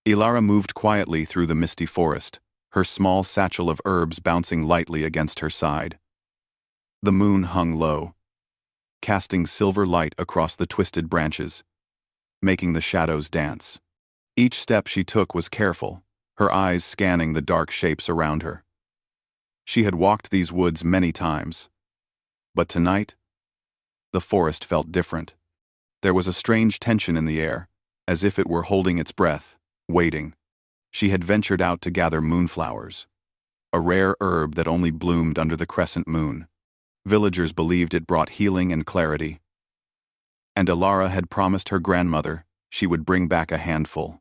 Ilara moved quietly through the misty forest, her small satchel of herbs bouncing lightly against her side. The moon hung low, casting silver light across the twisted branches, making the shadows dance. Each step she took was careful, her eyes scanning the dark shapes around her. She had walked these woods many times, but tonight, the forest felt different. There was a strange tension in the air, as if it were holding its breath, waiting. She had ventured out to gather moonflowers, a rare herb that only bloomed under the crescent moon. Villagers believed it brought healing and clarity. And Ilara had promised her grandmother she would bring back a handful.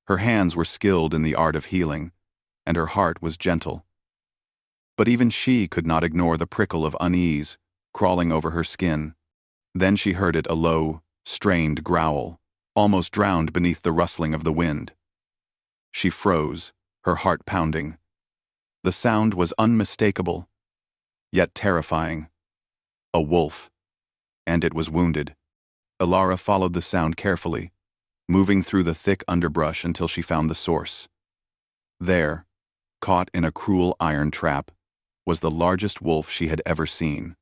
Her hands were skilled in the art of healing, and her heart was gentle. But even she could not ignore the prickle of unease crawling over her skin. Then she heard it, a low, strained growl, almost drowned beneath the rustling of the wind. She froze, her heart pounding. The sound was unmistakable, yet terrifying. A wolf. And it was wounded. Ilara followed the sound carefully, moving through the thick underbrush until she found the source. There, caught in a cruel iron trap, was the largest wolf she had ever seen.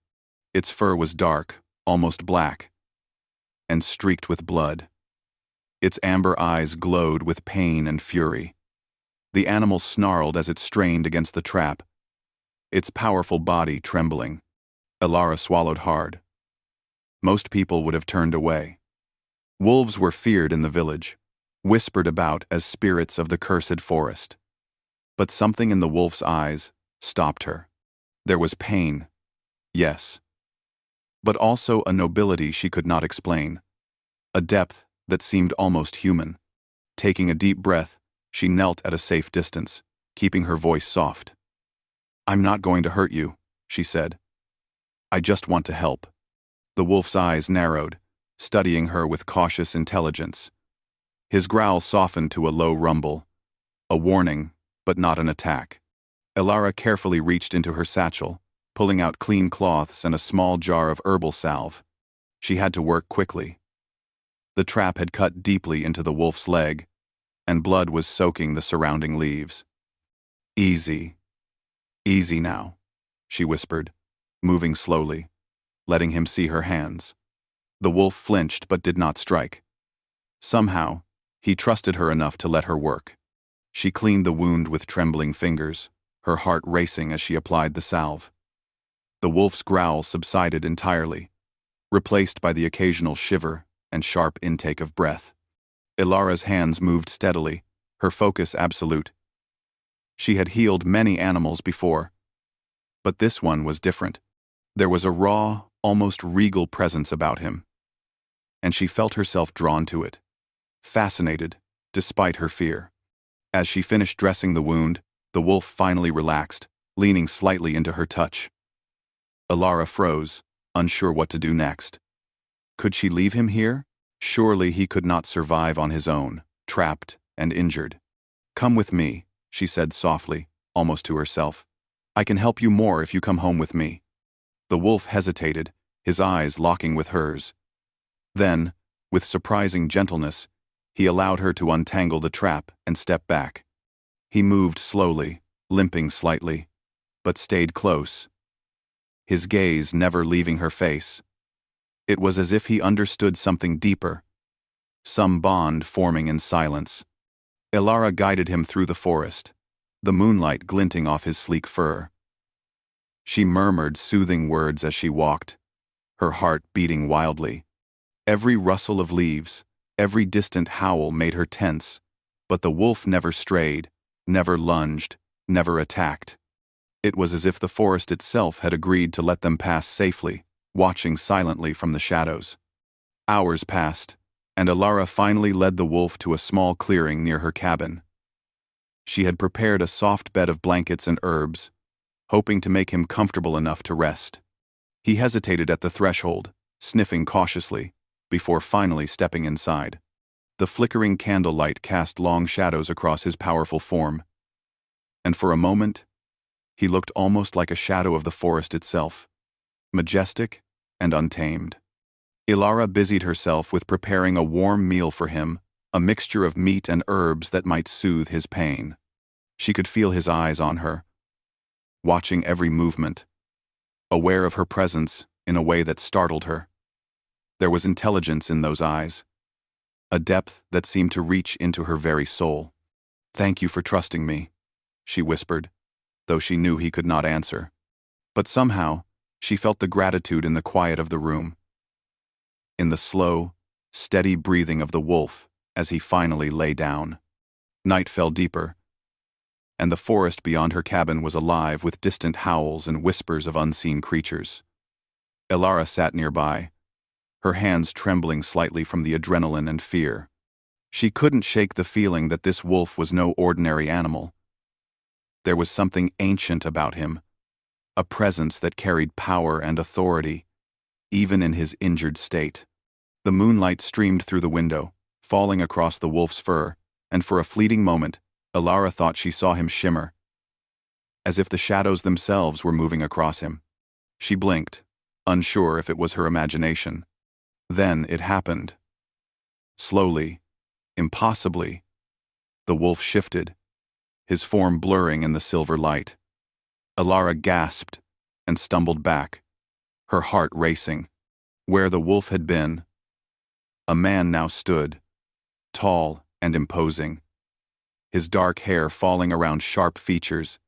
Its fur was dark, almost black, and streaked with blood. Its amber eyes glowed with pain and fury. The animal snarled as it strained against the trap, its powerful body trembling. Ilara swallowed hard. Most people would have turned away. Wolves were feared in the village, whispered about as spirits of the cursed forest. But something in the wolf's eyes stopped her. There was pain, yes, but also a nobility she could not explain, a depth that seemed almost human. Taking a deep breath, she knelt at a safe distance, keeping her voice soft. "I'm not going to hurt you," she said. "I just want to help." The wolf's eyes narrowed, studying her with cautious intelligence. His growl softened to a low rumble, a warning, but not an attack. Ilara carefully reached into her satchel, pulling out clean cloths and a small jar of herbal salve. She had to work quickly. The trap had cut deeply into the wolf's leg, and blood was soaking the surrounding leaves. "Easy. Easy now," she whispered, moving slowly, letting him see her hands. The wolf flinched but did not strike. Somehow, he trusted her enough to let her work. She cleaned the wound with trembling fingers, her heart racing as she applied the salve. The wolf's growl subsided entirely, replaced by the occasional shiver and sharp intake of breath. Ilara's hands moved steadily, her focus absolute. She had healed many animals before, but this one was different. There was a raw, almost regal presence about him, and she felt herself drawn to it, fascinated, despite her fear. As she finished dressing the wound, the wolf finally relaxed, leaning slightly into her touch. Ilara froze, unsure what to do next. Could she leave him here? Surely he could not survive on his own, trapped and injured. "Come with me," she said softly, almost to herself. "I can help you more if you come home with me." The wolf hesitated, his eyes locking with hers. Then, with surprising gentleness, he allowed her to untangle the trap and step back. He moved slowly, limping slightly, but stayed close, his gaze never leaving her face. It was as if he understood something deeper, some bond forming in silence. Ilara guided him through the forest, the moonlight glinting off his sleek fur. She murmured soothing words as she walked, her heart beating wildly. Every rustle of leaves, every distant howl made her tense, but the wolf never strayed, never lunged, never attacked. It was as if the forest itself had agreed to let them pass safely, watching silently from the shadows. Hours passed, and Ilara finally led the wolf to a small clearing near her cabin. She had prepared a soft bed of blankets and herbs, hoping to make him comfortable enough to rest. He hesitated at the threshold, sniffing cautiously, before finally stepping inside. The flickering candlelight cast long shadows across his powerful form, and for a moment, he looked almost like a shadow of the forest itself, majestic and untamed. Ilara busied herself with preparing a warm meal for him, a mixture of meat and herbs that might soothe his pain. She could feel his eyes on her, watching every movement, aware of her presence in a way that startled her. There was intelligence in those eyes, a depth that seemed to reach into her very soul. "Thank you for trusting me," she whispered, though she knew he could not answer. But somehow, she felt the gratitude in the quiet of the room, in the slow, steady breathing of the wolf as he finally lay down. Night fell deeper, and the forest beyond her cabin was alive with distant howls and whispers of unseen creatures. Elara sat nearby, her hands trembling slightly from the adrenaline and fear. She couldn't shake the feeling that this wolf was no ordinary animal. There was something ancient about him, a presence that carried power and authority, even in his injured state. The moonlight streamed through the window, falling across the wolf's fur, and for a fleeting moment, Elara thought she saw him shimmer, as if the shadows themselves were moving across him. She blinked, unsure if it was her imagination. Then it happened. Slowly, impossibly, the wolf shifted, his form blurring in the silver light. Elara gasped and stumbled back, her heart racing. Where the wolf had been, a man now stood, tall and imposing, his dark hair falling around sharp features,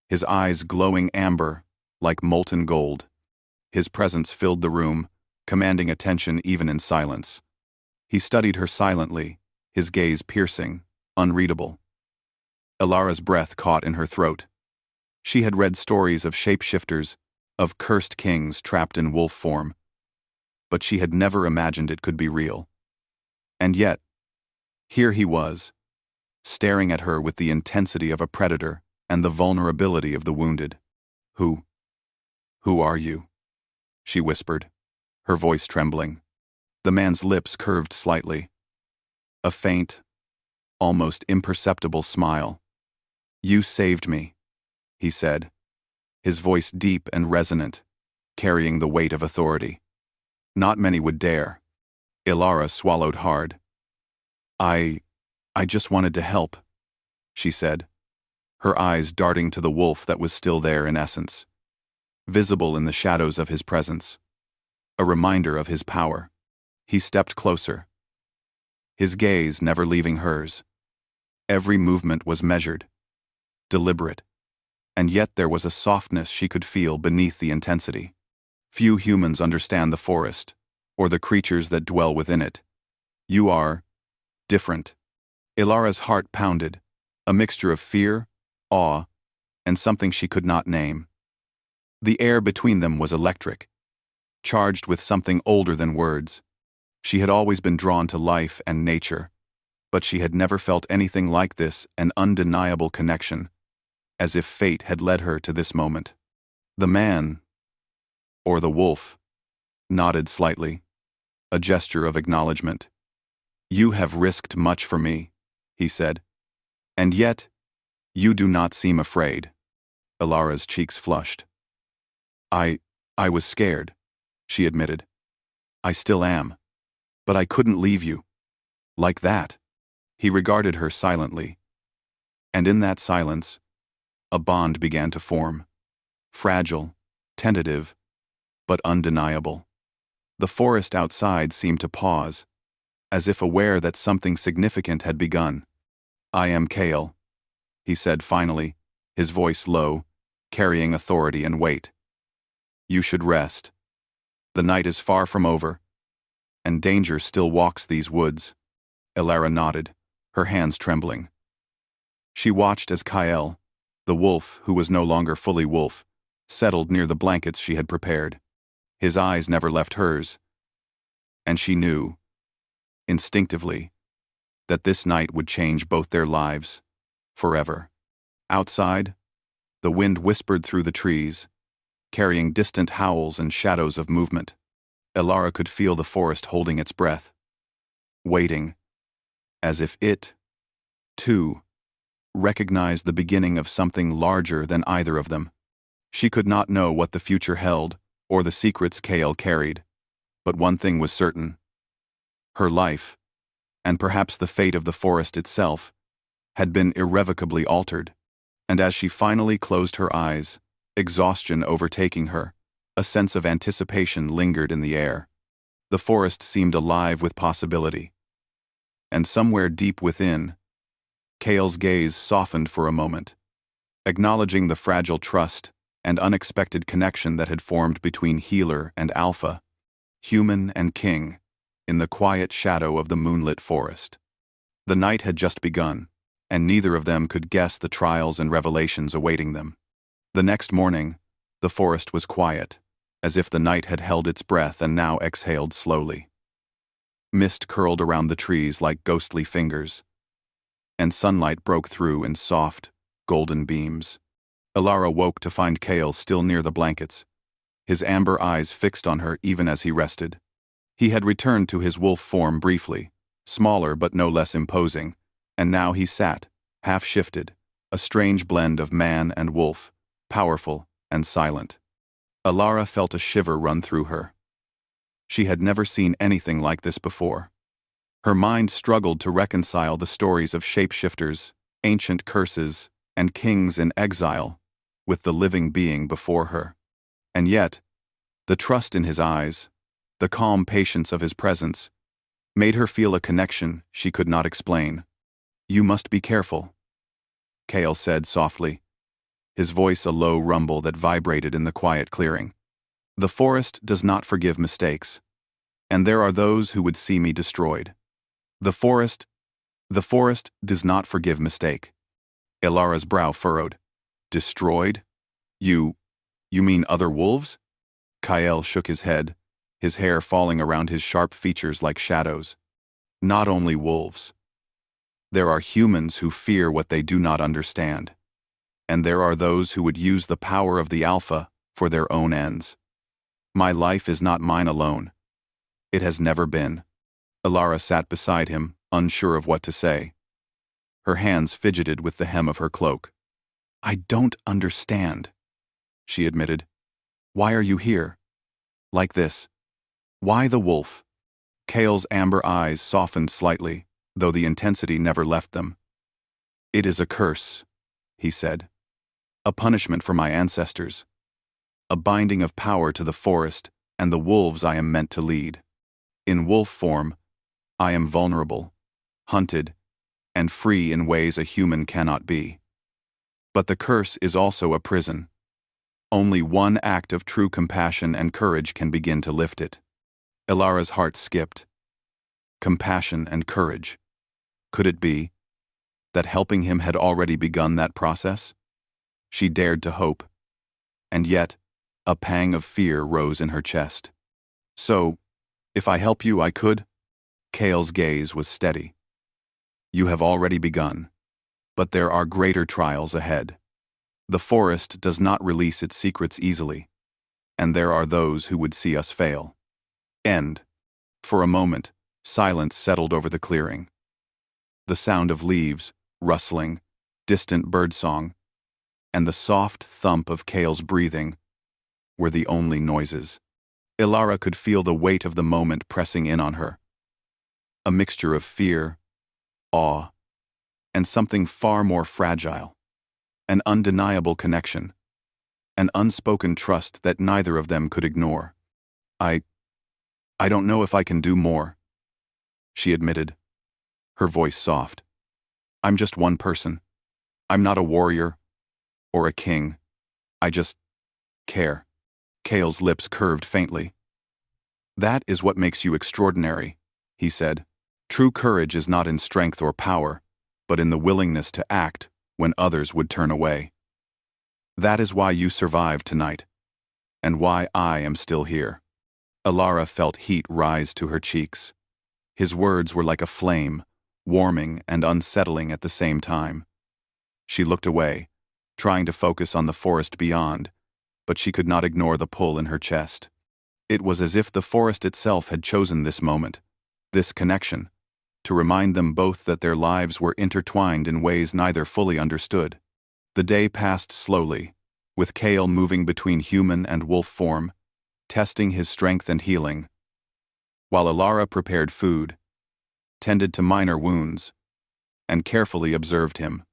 his eyes glowing amber like molten gold. His presence filled the room, commanding attention even in silence. He studied her silently, his gaze piercing, unreadable. Elara's breath caught in her throat. She had read stories of shapeshifters, of cursed kings trapped in wolf form, but she had never imagined it could be real. And yet, here he was, staring at her with the intensity of a predator and the vulnerability of the wounded. Who are you?" she whispered, her voice trembling. The man's lips curved slightly. A faint, almost imperceptible smile. "You saved me," he said, his voice deep and resonant, carrying the weight of authority. Not many would dare. Elara swallowed hard. I just wanted to help," she said, her eyes darting to the wolf that was still there in essence, visible in the shadows of his presence, a reminder of his power. He stepped closer, his gaze never leaving hers. Every movement was measured, deliberate, and yet there was a softness she could feel beneath the intensity. Few humans understand the forest, or the creatures that dwell within it. "You are different." Elara's heart pounded, a mixture of fear, awe, and something she could not name. The air between them was electric, charged with something older than words. She had always been drawn to life and nature, but she had never felt anything like this, an undeniable connection, as if fate had led her to this moment. The man, or the wolf, nodded slightly, a gesture of acknowledgement. "You have risked much for me," he said, "and yet, you do not seem afraid." Elara's cheeks flushed. I was scared," she admitted. "I still am. But I couldn't leave you. Like that." He regarded her silently. And in that silence, a bond began to form. Fragile, tentative, but undeniable. The forest outside seemed to pause, as if aware that something significant had begun. "I am Kale," he said finally, his voice low, carrying authority and weight. "You should rest. The night is far from over, and danger still walks these woods." Elara nodded, her hands trembling. She watched as Kyle, the wolf who was no longer fully wolf, settled near the blankets she had prepared. His eyes never left hers, and she knew, instinctively, that this night would change both their lives, forever. Outside, the wind whispered through the trees, carrying distant howls and shadows of movement. Elara could feel the forest holding its breath, waiting, as if it, too, recognized the beginning of something larger than either of them. She could not know what the future held, or the secrets Kale carried, but one thing was certain. Her life, and perhaps the fate of the forest itself, had been irrevocably altered. And as she finally closed her eyes, exhaustion overtaking her, a sense of anticipation lingered in the air. The forest seemed alive with possibility. And somewhere deep within, Kale's gaze softened for a moment, acknowledging the fragile trust and unexpected connection that had formed between healer and alpha, human and king, in the quiet shadow of the moonlit forest. The night had just begun, and neither of them could guess the trials and revelations awaiting them. The next morning, the forest was quiet, as if the night had held its breath and now exhaled slowly. Mist curled around the trees like ghostly fingers, and sunlight broke through in soft, golden beams. Alara woke to find Kale still near the blankets, his amber eyes fixed on her even as he rested. He had returned to his wolf form briefly, smaller but no less imposing, and now he sat, half-shifted, a strange blend of man and wolf, powerful and silent. Alara felt a shiver run through her. She had never seen anything like this before. Her mind struggled to reconcile the stories of shapeshifters, ancient curses, and kings in exile with the living being before her. And yet, the trust in his eyes, the calm patience of his presence, made her feel a connection she could not explain. "You must be careful," Kale said softly, his voice a low rumble that vibrated in the quiet clearing. "The forest does not forgive mistakes, and there are those who would see me destroyed. The forest does not forgive mistake." Ilara's brow furrowed. "Destroyed? You mean other wolves?" Kyle shook his head, his hair falling around his sharp features like shadows. "Not only wolves. There are humans who fear what they do not understand. And there are those who would use the power of the Alpha for their own ends. My life is not mine alone. It has never been." Alara sat beside him, unsure of what to say. Her hands fidgeted with the hem of her cloak. "I don't understand," she admitted. "Why are you here? Like this? Why the wolf?" Kale's amber eyes softened slightly, though the intensity never left them. "It is a curse," he said. "A punishment for my ancestors. A binding of power to the forest and the wolves I am meant to lead. In wolf form, I am vulnerable, hunted, and free in ways a human cannot be. But the curse is also a prison. Only one act of true compassion and courage can begin to lift it." Ilara's heart skipped. Compassion and courage. Could it be that helping him had already begun that process? She dared to hope. And yet, a pang of fear rose in her chest. "So, if I help you, I could?" Kale's gaze was steady. "You have already begun. But there are greater trials ahead. The forest does not release its secrets easily, and there are those who would see us fail." End. For a moment, silence settled over the clearing. The sound of leaves, rustling, distant birdsong, and the soft thump of Kale's breathing were the only noises. Ilara could feel the weight of the moment pressing in on her. A mixture of fear, awe, and something far more fragile. An undeniable connection. An unspoken trust that neither of them could ignore. I don't know if I can do more," she admitted, her voice soft. "I'm just one person. I'm not a warrior or a king. I just care." Kale's lips curved faintly. "That is what makes you extraordinary," he said. "True courage is not in strength or power, but in the willingness to act when others would turn away. That is why you survived tonight, and why I am still here." Alara felt heat rise to her cheeks. His words were like a flame, warming and unsettling at the same time. She looked away, trying to focus on the forest beyond, but she could not ignore the pull in her chest. It was as if the forest itself had chosen this moment, this connection, to remind them both that their lives were intertwined in ways neither fully understood. The day passed slowly, with Kale moving between human and wolf form, testing his strength and healing, while Alara prepared food, tended to minor wounds, and carefully observed him.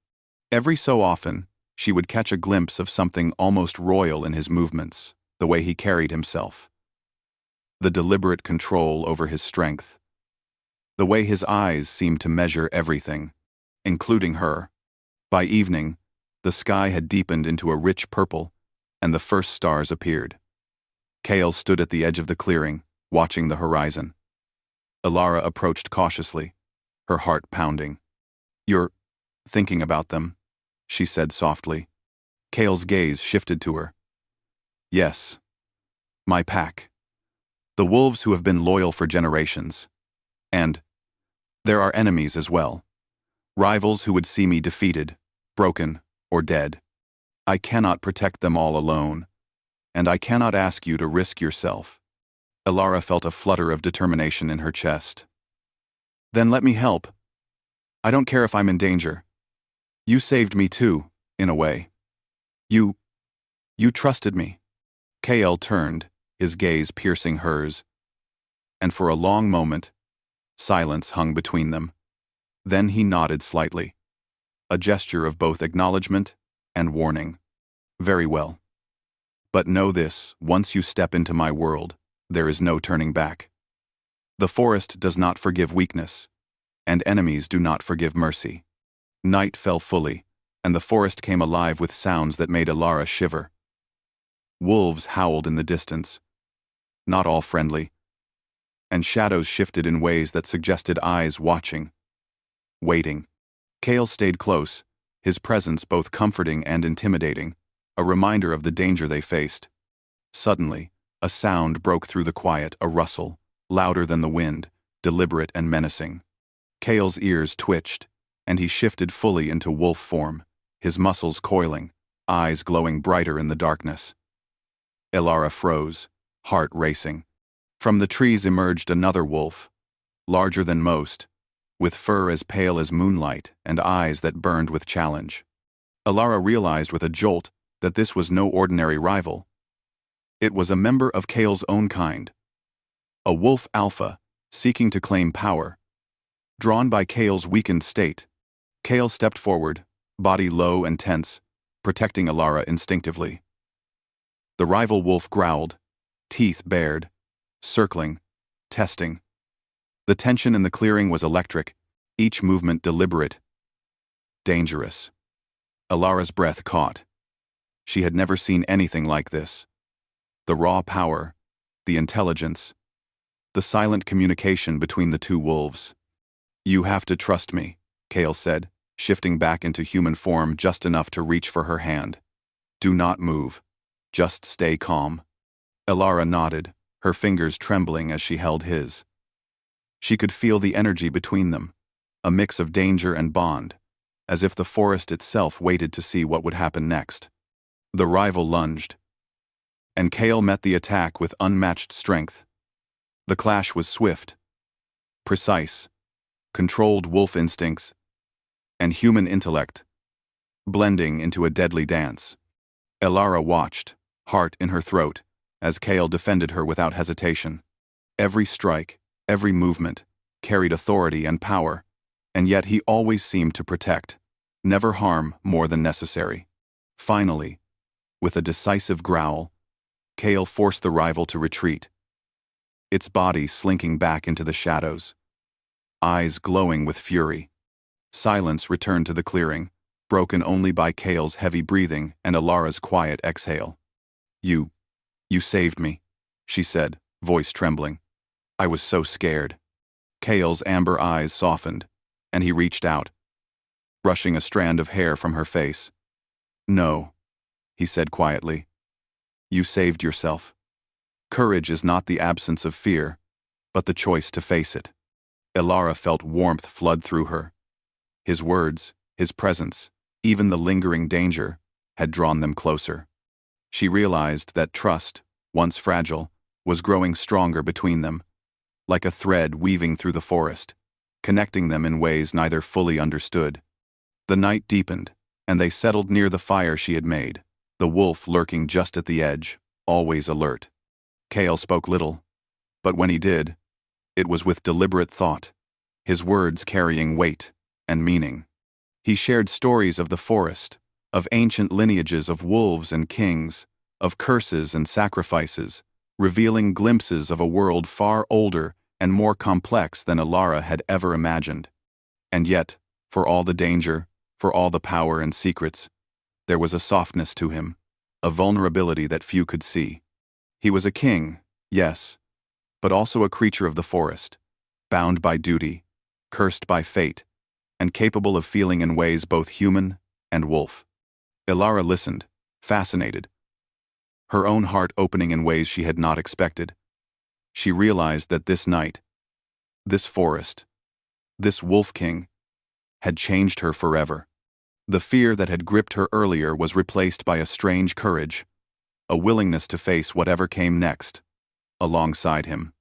Every so often, she would catch a glimpse of something almost royal in his movements, the way he carried himself, the deliberate control over his strength, the way his eyes seemed to measure everything, including her. By evening, the sky had deepened into a rich purple, and the first stars appeared. Kale stood at the edge of the clearing, watching the horizon. Elara approached cautiously, her heart pounding. "You're thinking about them," she said softly. Kale's gaze shifted to her. "Yes. My pack. The wolves who have been loyal for generations. And there are enemies as well. Rivals who would see me defeated, broken, or dead. I cannot protect them all alone, and I cannot ask you to risk yourself." Elara felt a flutter of determination in her chest. "Then let me help. I don't care if I'm in danger. You saved me too, in a way. You trusted me." Kale turned, his gaze piercing hers, and for a long moment, silence hung between them. Then he nodded slightly, a gesture of both acknowledgement and warning. "Very well. But know this, once you step into my world, there is no turning back. The forest does not forgive weakness, and enemies do not forgive mercy." Night fell fully, and the forest came alive with sounds that made Elara shiver. Wolves howled in the distance, not all friendly, and shadows shifted in ways that suggested eyes watching, waiting. Kale stayed close, his presence both comforting and intimidating, a reminder of the danger they faced. Suddenly, a sound broke through the quiet, a rustle, louder than the wind, deliberate and menacing. Kale's ears twitched, and he shifted fully into wolf form, his muscles coiling, eyes glowing brighter in the darkness. Elara froze, heart racing. From the trees emerged another wolf, larger than most, with fur as pale as moonlight and eyes that burned with challenge. Elara realized with a jolt that this was no ordinary rival. It was a member of Kale's own kind, a wolf alpha, seeking to claim power. Drawn by Kale's weakened state, Kale stepped forward, body low and tense, protecting Elara instinctively. The rival wolf growled, teeth bared, circling, testing. The tension in the clearing was electric, each movement deliberate, dangerous. Elara's breath caught. She had never seen anything like this. The raw power, the intelligence, the silent communication between the two wolves. "You have to trust me," Kale said, shifting back into human form just enough to reach for her hand. "Do not move. Just stay calm." Elara nodded, her fingers trembling as she held his. She could feel the energy between them, a mix of danger and bond, as if the forest itself waited to see what would happen next. The rival lunged, and Kale met the attack with unmatched strength. The clash was swift, precise, controlled wolf instincts, and human intellect, blending into a deadly dance. Elara watched, heart in her throat, as Kale defended her without hesitation. Every strike, every movement, carried authority and power, and yet he always seemed to protect, never harm more than necessary. Finally, with a decisive growl, Kale forced the rival to retreat, its body slinking back into the shadows, eyes glowing with fury. Silence returned to the clearing, broken only by Kale's heavy breathing and Elara's quiet exhale. You saved me," she said, voice trembling. "I was so scared." Kale's amber eyes softened, and he reached out, brushing a strand of hair from her face. "No," he said quietly. "You saved yourself. Courage is not the absence of fear, but the choice to face it." Elara felt warmth flood through her. His words, his presence, even the lingering danger, had drawn them closer. She realized that trust, once fragile, was growing stronger between them, like a thread weaving through the forest, connecting them in ways neither fully understood. The night deepened, and they settled near the fire she had made, the wolf lurking just at the edge, always alert. Kale spoke little, but when he did, it was with deliberate thought, his words carrying weight and meaning. He shared stories of the forest, of ancient lineages of wolves and kings, of curses and sacrifices, revealing glimpses of a world far older and more complex than Elara had ever imagined. And yet, for all the danger, for all the power and secrets, there was a softness to him, a vulnerability that few could see. He was a king, yes, but also a creature of the forest, bound by duty, cursed by fate, and capable of feeling in ways both human and wolf. Elara listened, fascinated, her own heart opening in ways she had not expected. She realized that this night, this forest, this wolf king, had changed her forever. The fear that had gripped her earlier was replaced by a strange courage, a willingness to face whatever came next, alongside him.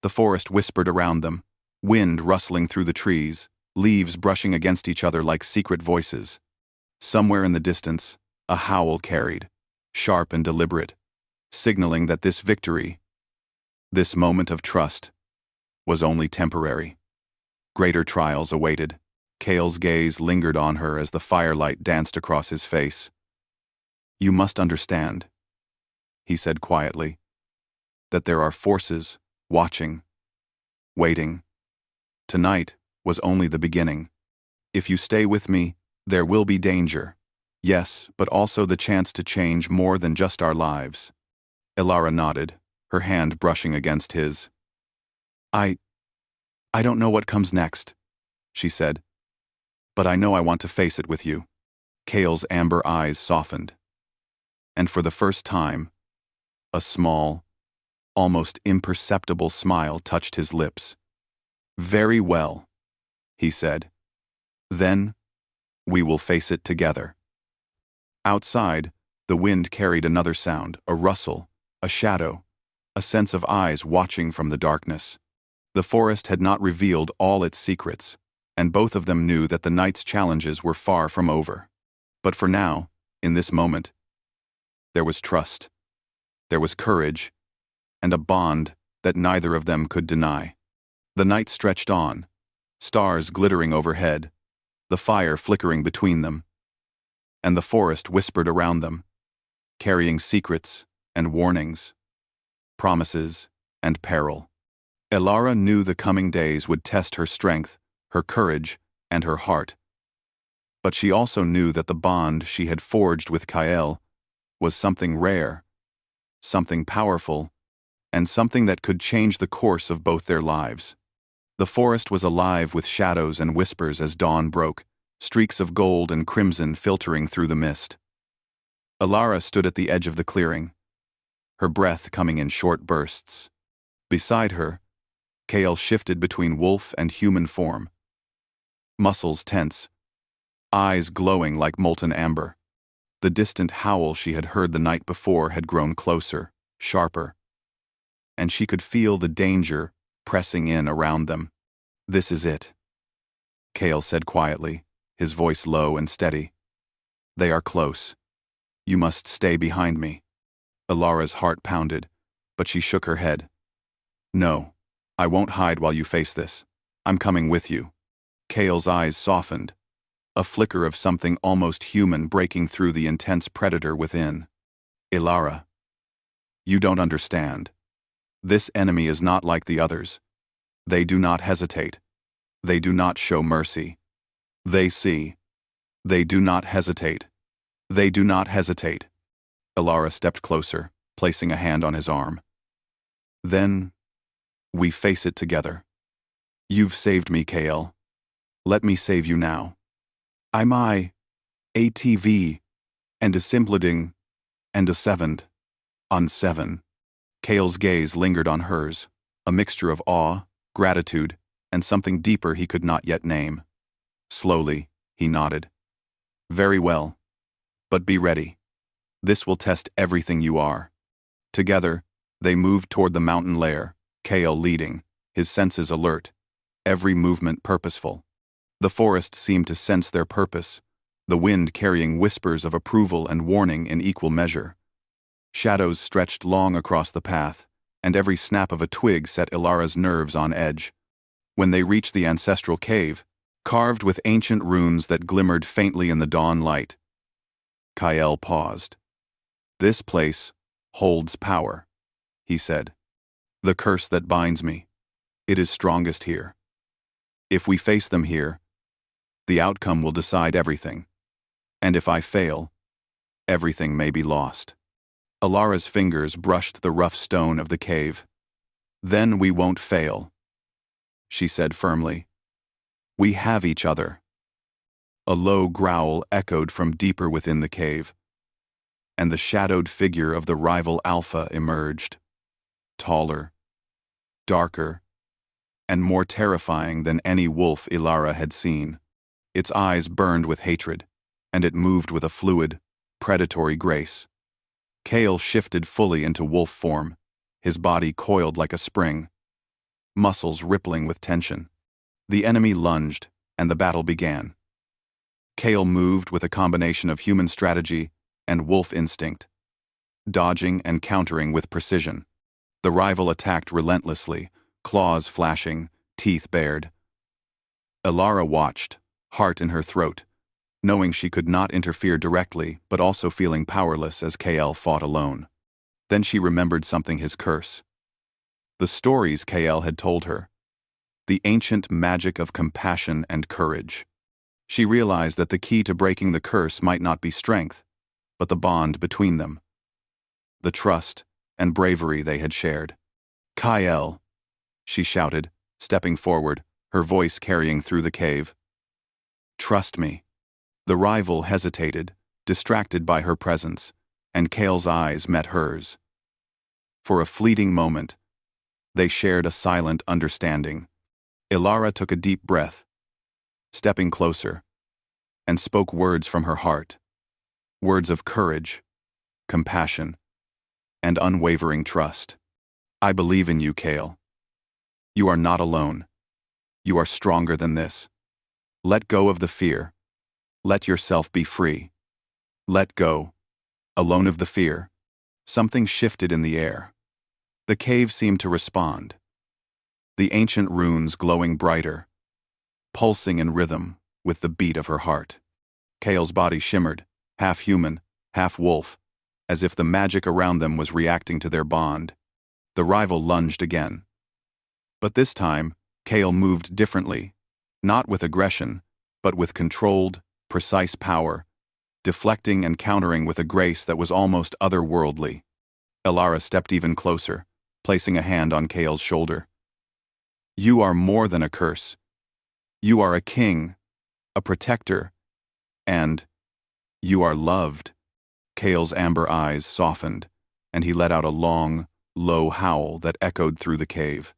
The forest whispered around them, wind rustling through the trees, leaves brushing against each other like secret voices. Somewhere in the distance, a howl carried, sharp and deliberate, signaling that this victory, this moment of trust, was only temporary. Greater trials awaited. Cale's gaze lingered on her as the firelight danced across his face. "You must understand," he said quietly, "that there are forces watching, waiting. Tonight was only the beginning. If you stay with me, there will be danger. Yes, but also the chance to change more than just our lives." Elara nodded, her hand brushing against his. I don't know what comes next," she said. "But I know I want to face it with you." Cale's amber eyes softened. And for the first time, a small, almost imperceptible smile touched his lips. "Very well," he said. "Then, we will face it together." Outside, the wind carried another sound, a rustle, a shadow, a sense of eyes watching from the darkness. The forest had not revealed all its secrets, and both of them knew that the night's challenges were far from over. But for now, in this moment, there was trust, there was courage, and a bond that neither of them could deny. The night stretched on, stars glittering overhead, the fire flickering between them, and the forest whispered around them, carrying secrets and warnings, promises and peril. Elara knew the coming days would test her strength, her courage, and her heart. But she also knew that the bond she had forged with Kael was something rare, something powerful, and something that could change the course of both their lives. The forest was alive with shadows and whispers as dawn broke, streaks of gold and crimson filtering through the mist. Elara stood at the edge of the clearing, her breath coming in short bursts. Beside her, Kael shifted between wolf and human form, muscles tense, eyes glowing like molten amber. The distant howl she had heard the night before had grown closer, sharper, and she could feel the danger pressing in around them. "This is it," Kael said quietly, his voice low and steady. "They are close. You must stay behind me." Elara's heart pounded, but she shook her head. "No, I won't hide while you face this. I'm coming with you." Kael's eyes softened, a flicker of something almost human breaking through the intense predator within. "Elara, you don't understand. This enemy is not like the others. They do not hesitate. They do not show mercy. They see. They do not hesitate. They do not hesitate." Elara stepped closer, placing a hand on his arm. "Then, we face it together. You've saved me, Kael. Let me save you now. I'm ATV, and a simpleding, and a sevened, on 7. Kael's gaze lingered on hers, a mixture of awe, gratitude, and something deeper he could not yet name. Slowly, he nodded. "Very well. But be ready. This will test everything you are." Together, they moved toward the mountain lair, Kael leading, his senses alert, every movement purposeful. The forest seemed to sense their purpose, the wind carrying whispers of approval and warning in equal measure. Shadows stretched long across the path, and every snap of a twig set Elara's nerves on edge. When they reached the ancestral cave, carved with ancient runes that glimmered faintly in the dawn light, Kael paused. "This place holds power," he said. "The curse that binds me, it is strongest here. If we face them here, the outcome will decide everything. And if I fail, everything may be lost." Alara's fingers brushed the rough stone of the cave. "Then we won't fail," she said firmly. "We have each other." A low growl echoed from deeper within the cave, and the shadowed figure of the rival Alpha emerged. Taller, darker, and more terrifying than any wolf Ilara had seen. Its eyes burned with hatred, and it moved with a fluid, predatory grace. Kael shifted fully into wolf form, his body coiled like a spring, muscles rippling with tension. The enemy lunged, and the battle began. Kael moved with a combination of human strategy and wolf instinct, dodging and countering with precision. The rival attacked relentlessly, claws flashing, teeth bared. Ilara watched, heart in her throat, knowing she could not interfere directly but also feeling powerless as Kael fought alone. Then she remembered something: his curse. The stories Kael had told her. The ancient magic of compassion and courage. She realized that the key to breaking the curse might not be strength, but the bond between them. The trust and bravery they had shared. "Kael," she shouted, stepping forward, her voice carrying through the cave. "Trust me." The rival hesitated, distracted by her presence, and Kael's eyes met hers. For a fleeting moment, they shared a silent understanding. Ilara took a deep breath, stepping closer, and spoke words from her heart. Words of courage, compassion, and unwavering trust. "I believe in you, Kael. You are not alone. You are stronger than this. Let go of the fear. Let yourself be free. Let go." Alone of the fear, something shifted in the air. The cave seemed to respond. The ancient runes glowing brighter, pulsing in rhythm with the beat of her heart. Kael's body shimmered, half human, half wolf, as if the magic around them was reacting to their bond. The rival lunged again. But this time, Kael moved differently, not with aggression, but with controlled, precise power, deflecting and countering with a grace that was almost otherworldly. Ilara stepped even closer, placing a hand on Kael's shoulder. "You are more than a curse. You are a king, a protector, and you are loved." Kael's amber eyes softened, and he let out a long, low howl that echoed through the cave.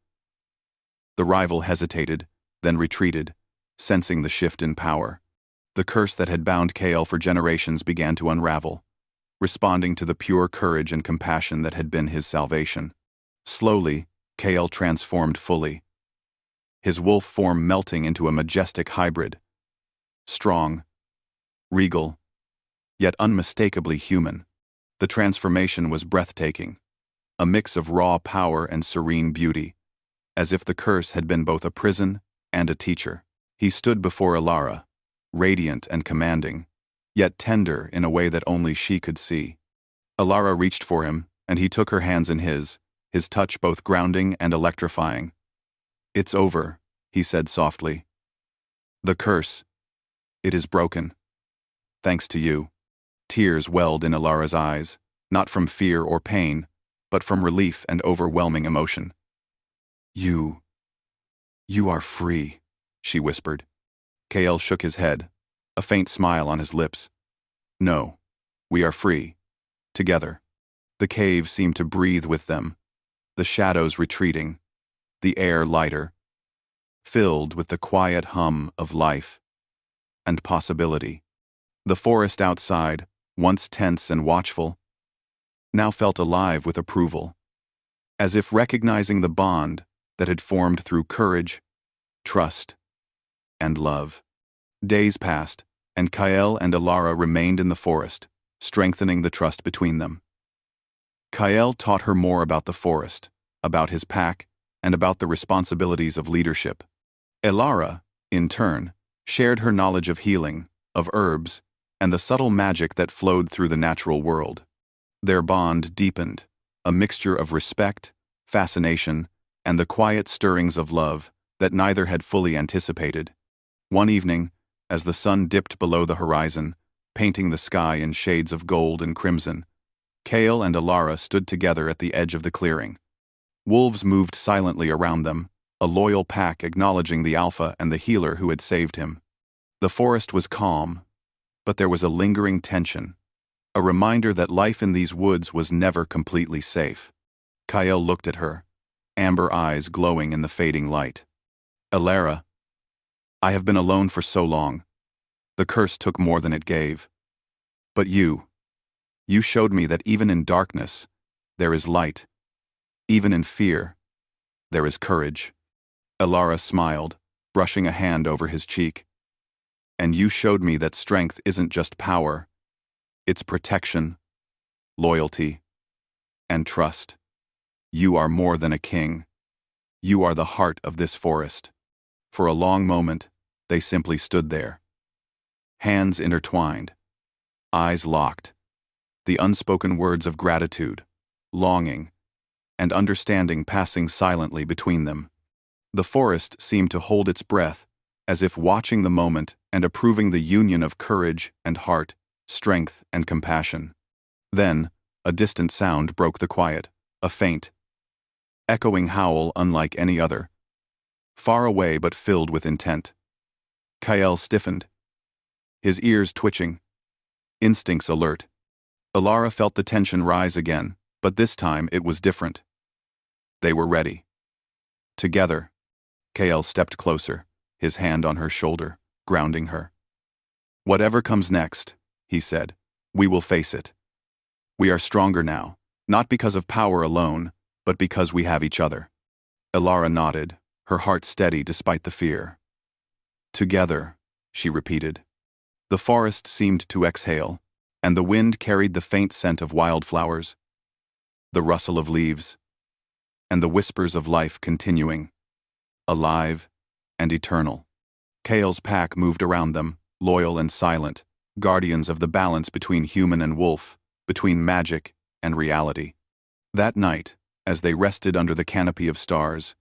The rival hesitated, then retreated, sensing the shift in power. The curse that had bound Kael for generations began to unravel, responding to the pure courage and compassion that had been his salvation. Slowly, Kael transformed fully, his wolf form melting into a majestic hybrid. Strong, regal, yet unmistakably human. The transformation was breathtaking, a mix of raw power and serene beauty, as if the curse had been both a prison and a teacher. He stood before Ilara, radiant and commanding, yet tender in a way that only she could see. Ilara reached for him, and he took her hands in his touch both grounding and electrifying. "It's over," he said softly. "The curse, it is broken. Thanks to you." Tears welled in Ilara's eyes, not from fear or pain, but from relief and overwhelming emotion. You are free," she whispered. Kael shook his head, a faint smile on his lips. "No, we are free. Together." The cave seemed to breathe with them, the shadows retreating, the air lighter, filled with the quiet hum of life and possibility. The forest outside, once tense and watchful, now felt alive with approval, as if recognizing the bond that had formed through courage, trust, and love. Days passed, and Kael and Ilara remained in the forest, strengthening the trust between them. Kael taught her more about the forest, about his pack, and about the responsibilities of leadership. Elara, in turn, shared her knowledge of healing, of herbs, and the subtle magic that flowed through the natural world. Their bond deepened, a mixture of respect, fascination, and the quiet stirrings of love that neither had fully anticipated. One evening, as the sun dipped below the horizon, painting the sky in shades of gold and crimson, Kale and Elara stood together at the edge of the clearing. Wolves moved silently around them, a loyal pack acknowledging the alpha and the healer who had saved him. The forest was calm, but there was a lingering tension, a reminder that life in these woods was never completely safe. Kyle looked at her, amber eyes glowing in the fading light. Elara, I have been alone for so long. The curse took more than it gave. But you showed me that even in darkness, there is light. Even in fear, there is courage. Elara smiled, brushing a hand over his cheek. And you showed me that strength isn't just power, it's protection, loyalty, and trust. You are more than a king. You are the heart of this forest. For a long moment, they simply stood there. Hands intertwined, eyes locked, the unspoken words of gratitude, longing, and understanding passing silently between them. The forest seemed to hold its breath, as if watching the moment and approving the union of courage and heart, strength and compassion. Then, a distant sound broke the quiet, a faint, echoing howl unlike any other. Far away but filled with intent. Kyle stiffened, his ears twitching, instincts alert. Elara felt the tension rise again, but this time it was different. They were ready. Together, Kyle stepped closer, his hand on her shoulder, grounding her. Whatever comes next, he said, we will face it. We are stronger now, not because of power alone, but because we have each other. Elara nodded, her heart steady despite the fear. Together, she repeated. The forest seemed to exhale, and the wind carried the faint scent of wildflowers, the rustle of leaves, and the whispers of life continuing, alive and eternal. Kale's pack moved around them, loyal and silent, guardians of the balance between human and wolf, between magic and reality. That night, as they rested under the canopy of stars,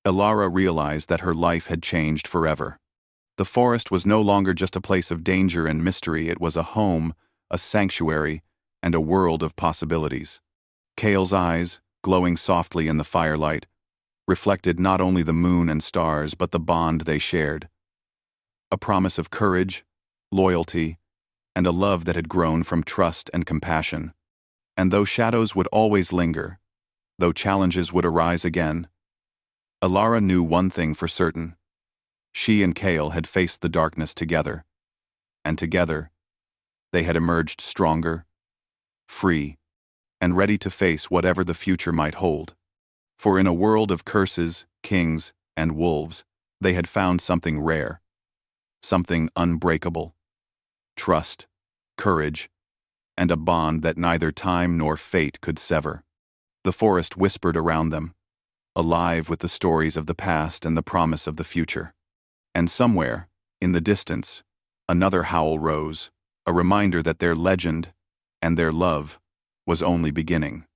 Elara realized that her life had changed forever. The forest was no longer just a place of danger and mystery, it was a home, a sanctuary, and a world of possibilities. Kale's eyes, glowing softly in the firelight, reflected not only the moon and stars but the bond they shared. A promise of courage, loyalty, and a love that had grown from trust and compassion. And though shadows would always linger, though challenges would arise again, Elara knew one thing for certain. She and Kale had faced the darkness together, and together, they had emerged stronger, free, and ready to face whatever the future might hold. For in a world of curses, kings, and wolves, they had found something rare, something unbreakable. Trust, courage, and a bond that neither time nor fate could sever. The forest whispered around them, alive with the stories of the past and the promise of the future. And somewhere, in the distance, another howl rose, a reminder that their legend and their love was only beginning.